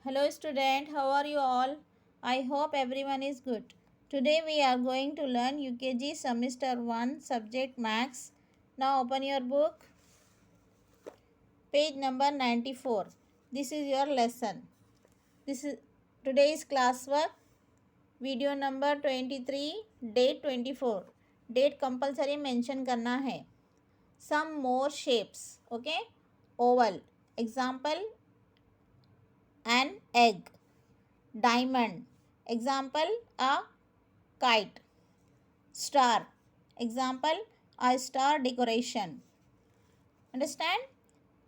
Hello student, how are you all? I hope everyone is good. Today we are going to learn UKG semester 1 subject maths. Now open your book. Page number 94. This is your lesson. This is today's classwork. Video number 23, date 24. Date compulsory mention करना है. Some more shapes. Okay. Oval. Example, an egg. Diamond. Example, a kite. Star. Example, a star decoration. Understand?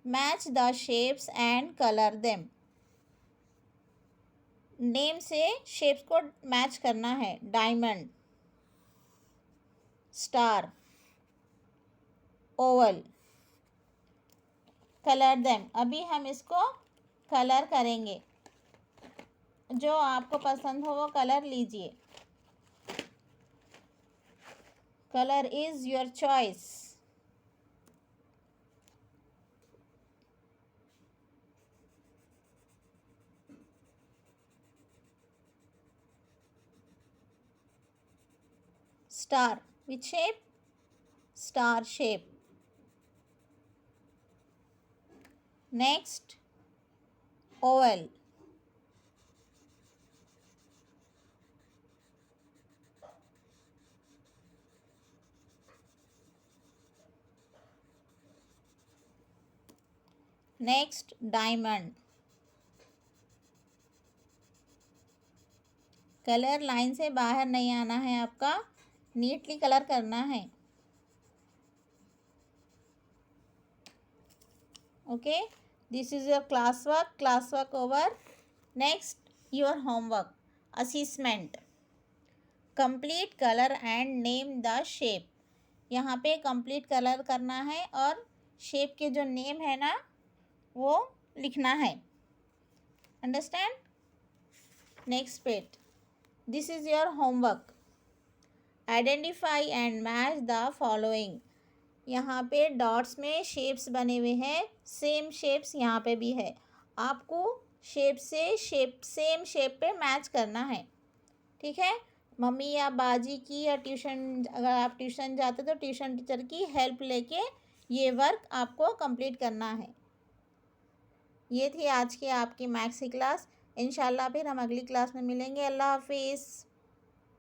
Match the shapes and color them. Name से shapes को match करना है. Diamond, star, Oval. Colour them. अभी हम इसको colour करेंगे. जो आपको पसंद हो वो कलर लीजिए. Colour is your choice. Star. Which shape? Star shape. Next, oval. Next, diamond. Colour line से बाहर नहीं आना है आपका. नीटली कलर करना है. Okay, this is your classwork over. Next, your homework. Assessment. Complete color and name the shape. यहाँ पे कंप्लीट कलर करना है और शेप के जो नेम है ना वो लिखना है. Understand? Next page. This is your homework. Identify and match the following. यहाँ पे डॉट्स में शेप्स बने हुए हैं. सेम शेप्स यहाँ पे भी है. आपको शेप से शेप सेम शेप पे मैच करना है. ठीक है. मम्मी या बाजी की या ट्यूशन, अगर आप ट्यूशन जाते तो ट्यूशन टीचर की हेल्प लेके ये वर्क आपको कंप्लीट करना है. ये थी आज की आपकी मैथ्स की क्लास. इंशाल्लाह फिर हम अगली क्लास में मिलेंगे. अल्लाह हाफिज़.